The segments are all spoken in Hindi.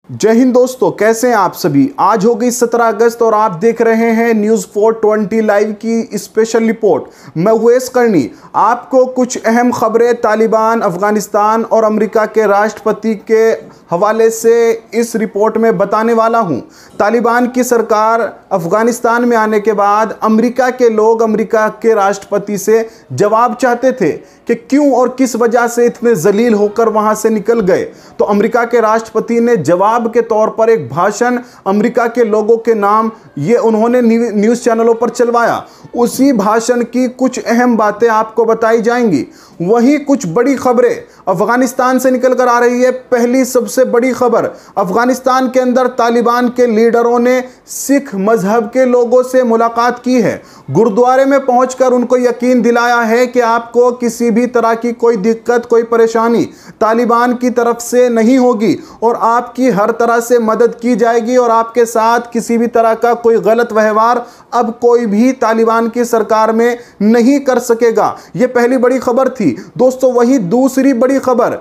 जय हिंद दोस्तों, कैसे हैं आप सभी। आज हो गई 17 अगस्त और आप देख रहे हैं न्यूज़ 420 लाइव की स्पेशल रिपोर्ट। मैं उवैस करनी आपको कुछ अहम खबरें तालिबान, अफगानिस्तान और अमेरिका के राष्ट्रपति के हवाले से इस रिपोर्ट में बताने वाला हूं। तालिबान की सरकार अफगानिस्तान में आने के बाद अमेरिका के लोग अमेरिका के राष्ट्रपति से जवाब चाहते थे कि क्यों और किस वजह से इतने जलील होकर वहां से निकल गए। तो अमेरिका के राष्ट्रपति ने जवाब के तौर पर एक भाषण अमेरिका के लोगों के नाम ये उन्होंने न्यूज़ चैनलों पर चलवाया। उसी भाषण की कुछ अहम बातें आपको बताई जाएंगी। वहीं कुछ बड़ी खबरें अफगानिस्तान से निकल कर आ रही है। पहली सबसे बड़ी खबर, अफगानिस्तान के अंदर तालिबान के लीडरों ने सिख मजहब के लोगों से मुलाकात की है। गुरुद्वारे में पहुंचकर उनको यकीन दिलाया है कि आपको किसी भी तरह की कोई दिक्कत, कोई परेशानी तालिबान की तरफ से नहीं होगी और आपकी हर तरह से मदद की जाएगी और आपके साथ किसी भी तरह का कोई गलत व्यवहार अब कोई भी तालिबान की सरकार में नहीं कर सकेगा। यह पहली बड़ी खबर थी दोस्तों। वहीं दूसरी बड़ी खबर,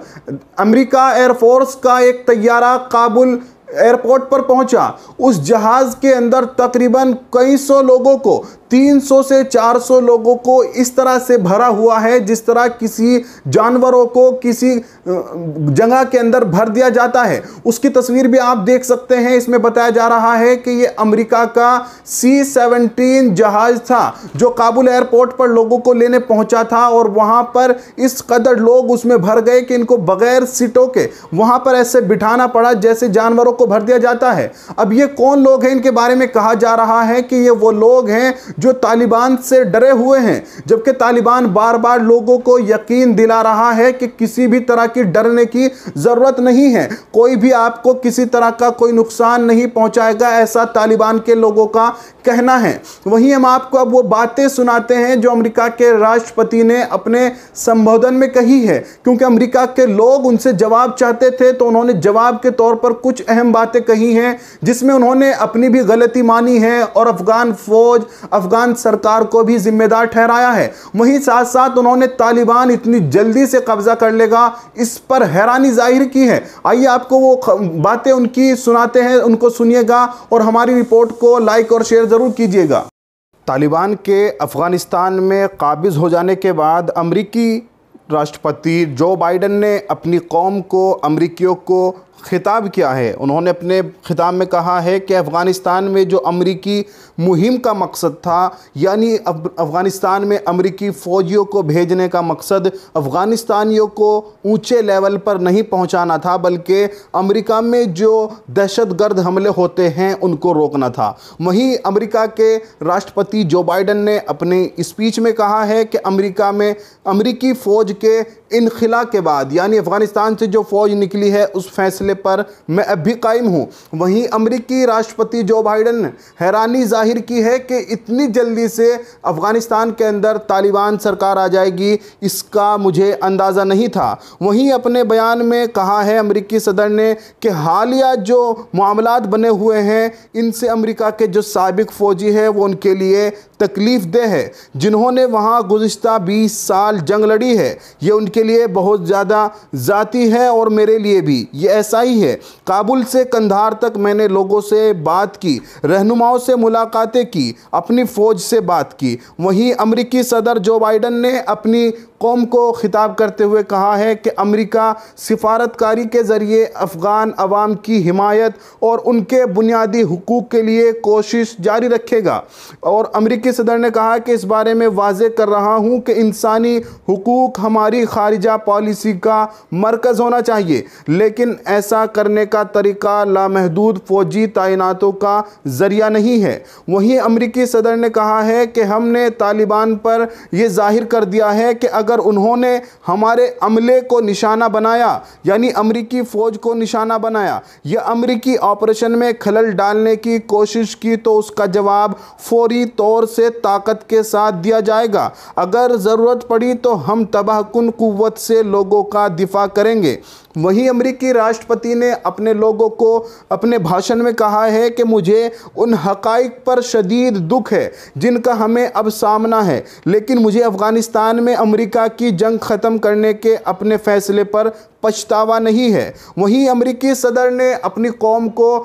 अमेरिका एयरफोर्स का एक तैयारा काबुल एयरपोर्ट पर पहुंचा। उस जहाज के अंदर तकरीबन कई सौ लोगों को, 300 से 400 लोगों को इस तरह से भरा हुआ है जिस तरह किसी जानवरों को किसी जगह के अंदर भर दिया जाता है। उसकी तस्वीर भी आप देख सकते हैं। इसमें बताया जा रहा है कि यह अमेरिका का C-17 जहाज था जो काबुल एयरपोर्ट पर लोगों को लेने पहुंचा था और वहां पर इस कदर लोग उसमें भर गए कि इनको बगैर सीटों के वहां पर ऐसे बिठाना पड़ा जैसे जानवरों को भर दिया जाता है। अब ये कौन लोग हैं, इनके बारे में कहा जा रहा है कि ये वो लोग हैं जो तालिबान से डरे हुए हैं, जबकि तालिबान बार बार लोगों को यकीन दिला रहा है कि किसी भी तरह की डरने की जरूरत नहीं है, कोई भी आपको किसी तरह का कोई नुकसान नहीं पहुंचाएगा, ऐसा तालिबान के लोगों का कहना है। वहीं हम आपको अब वो बातें सुनाते हैं जो अमेरिका के राष्ट्रपति ने अपने संबोधन में कही है, क्योंकि अमेरिका के लोग उनसे जवाब चाहते थे तो उन्होंने जवाब के तौर पर कुछ अहम बातें कही हैं जिसमें उन्होंने अपनी भी गलती मानी है और अफगान फौज, अफगान सरकार को भी जिम्मेदार ठहराया है। वहीं साथ साथ उन्होंने तालिबान इतनी जल्दी से कब्जा कर लेगा इस पर हैरानी जाहिर की है। आइए आपको वो बातें उनकी सुनाते हैं, उनको सुनिएगा और हमारी रिपोर्ट को लाइक और शेयर जरूर कीजिएगा। तालिबान के अफगानिस्तान में काबिज हो जाने के बाद अमेरिकी राष्ट्रपति जो बाइडेन ने अपनी कौम को, अमेरिकियों को खिताब किया है। उन्होंने अपने खिताब में कहा है कि अफ़गानिस्तान में जो अमेरिकी मुहिम का मकसद था, यानी अफ़गानिस्तान में अमेरिकी फ़ौजियों को भेजने का मकसद अफ़गानिस्तानियों को ऊंचे लेवल पर नहीं पहुंचाना था, बल्कि अमेरिका में जो दहशतगर्द हमले होते हैं उनको रोकना था। वहीं अमेरिका के राष्ट्रपति जो बाइडेन ने अपने स्पीच में कहा है कि अमेरिका में अमेरिकी फ़ौज के इनखिला के बाद, यानी अफ़गानिस्तान से जो फ़ौज निकली है उस फैसले पर मैं अब भी कायम हूँ। वहीं अमेरिकी राष्ट्रपति जो बाइडेन ने हैरानी जाहिर की है कि इतनी जल्दी से अफ़गानिस्तान के अंदर तालिबान सरकार आ जाएगी, इसका मुझे अंदाज़ा नहीं था। वहीं अपने बयान में कहा है अमेरिकी सदर ने कि हालिया जो मामलात बने हुए हैं इनसे अमेरिका के जो साबिक फ़ौजी है वो उनके लिए तकलीफ़ देह है। जिन्होंने वहाँ गुज़िश्ता 20 साल जंग लड़ी है, ये उनके लिए बहुत ज़्यादा ज़ाती है और मेरे लिए भी ये ऐसा ही है। काबुल से कंधार तक मैंने लोगों से बात की, रहनुमाओं से मुलाकातें की, अपनी फ़ौज से बात की। वहीं अमेरिकी सदर जो बाइडेन ने अपनी कौम को खिताब करते हुए कहा है कि अमेरिका सिफारतकारी के ज़रिए अफ़गान अवाम की हिमायत और उनके बुनियादी हुकूक के लिए कोशिश जारी रखेगा। और अमेरिकी सदर ने कहा कि इस बारे में वाज़ेह कर रहा हूँ कि इंसानी हुकूक हमारी खारिजा पॉलिसी का मरकज़ होना चाहिए, लेकिन ऐसा करने का तरीका लामहदूद फ़ौजी तैनातों का ज़रिया नहीं है। वहीं अमेरिकी सदर ने कहा है कि हमने तालिबान पर यह ज़ाहिर कर दिया है कि अगर उन्होंने हमारे अमले को निशाना बनाया, यानी अमेरिकी फ़ौज को निशाना बनाया या अमेरिकी ऑपरेशन में खलल डालने की कोशिश की तो उसका जवाब फौरी तौर से ताकत के साथ दिया जाएगा। अगर ज़रूरत पड़ी तो हम तबाहकुन कुव्वत से लोगों का दिफा करेंगे। वहीं अमेरिकी राष्ट्रपति ने अपने लोगों को अपने भाषण में कहा है कि मुझे उन हक़ाइक़ पर शदीद दुख है जिनका हमें अब सामना है, लेकिन मुझे अफ़गानिस्तान में अमेरिका की जंग ख़त्म करने के अपने फ़ैसले पर पछतावा नहीं है। वहीं अमेरिकी सदर ने अपनी कौम को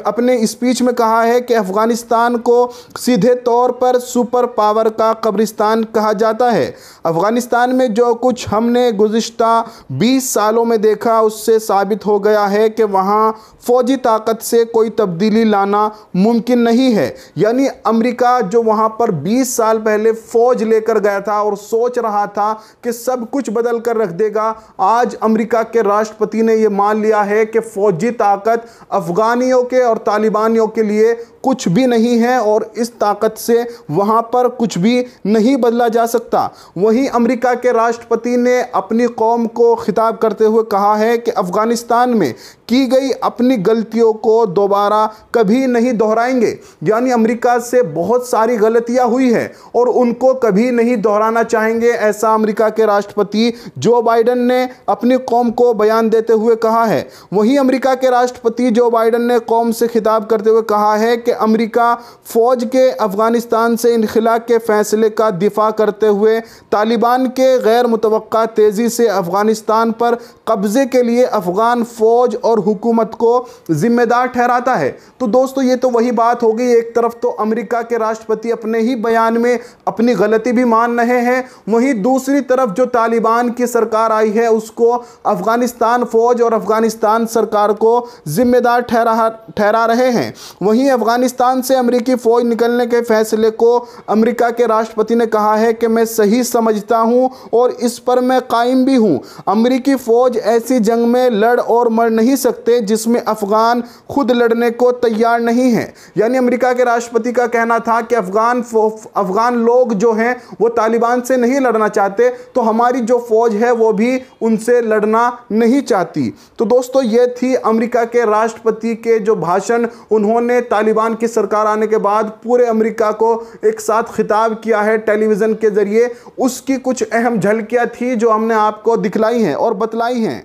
अपने स्पीच में कहा है कि अफ़गानिस्तान को सीधे तौर पर सुपर पावर का कब्रिस्तान कहा जाता है। अफ़गानिस्तान में जो कुछ हमने गुज़िश्ता 20 सालों में देखा उससे साबित हो गया है कि वहाँ फ़ौजी ताकत से कोई तब्दीली लाना मुमकिन नहीं है। यानी अमेरिका जो वहाँ पर 20 साल पहले फ़ौज लेकर गया था और सोच रहा था कि सब कुछ बदल कर रख देगा, आज अमेरिका के राष्ट्रपति ने यह मान लिया है कि फ़ौजी ताकत अफ़गानियों के और तालिबानियों के लिए कुछ भी नहीं है और इस ताकत से वहाँ पर कुछ भी नहीं बदला जा सकता। वहीं अमेरिका के राष्ट्रपति ने अपनी कौम को खिताब करते हुए कहा है कि अफ़गानिस्तान में की गई अपनी गलतियों को दोबारा कभी नहीं दोहराएंगे। यानी अमेरिका से बहुत सारी गलतियां हुई हैं और उनको कभी नहीं दोहराना चाहेंगे, ऐसा अमेरिका के राष्ट्रपति जो बाइडेन ने अपनी कौम को बयान देते हुए कहा है। वहीं अमेरिका के राष्ट्रपति जो बाइडेन ने कौम से खिताब करते हुए कहा है कि अमेरिका फ़ौज के अफ़गानिस्तान से इनखिला के फ़ैसले का दिफा करते हुए तालिबान के गैर मुतवक्का तेज़ी से अफ़गानिस्तान पर कब्ज़े के लिए अफ़गान फ़ौज और हुकूमत को ज़िम्मेदार ठहराता है। तो दोस्तों ये तो वही बात हो गई, एक तरफ तो अमेरिका के राष्ट्रपति अपने ही बयान में अपनी गलती भी मान रहे हैं, वहीं दूसरी तरफ जो तालिबान की सरकार आई है उसको अफ़गानिस्तान फ़ौज और अफ़गानिस्तान सरकार को ज़िम्मेदार ठहरा रहे हैं। वहीं अफ़गानिस्तान से अमेरिकी फ़ौज निकलने के फ़ैसले को अमेरिका के राष्ट्रपति ने कहा है कि मैं सही समझता हूं और इस पर मैं कायम भी हूं। अमेरिकी फ़ौज ऐसी जंग में लड़ और मर नहीं सकते जिसमें अफ़गान खुद लड़ने को तैयार नहीं है। यानी अमेरिका के राष्ट्रपति का कहना था कि अफ़गान लोग जो हैं वो तालिबान से नहीं लड़ना चाहते, तो हमारी जो फ़ौज है वो भी उनसे लड़ना नहीं चाहती। तो दोस्तों ये थी अमेरिका के राष्ट्रपति के जो भाषण, उन्होंने तालिबान की सरकार आने के बाद पूरे अमेरिका को एक साथ खिताब किया है टेलीविज़न के ज़रिए। उसकी कुछ अहम झलकियाँ थी जो हमने आपको दिखलाई हैं और बतलाई हैं।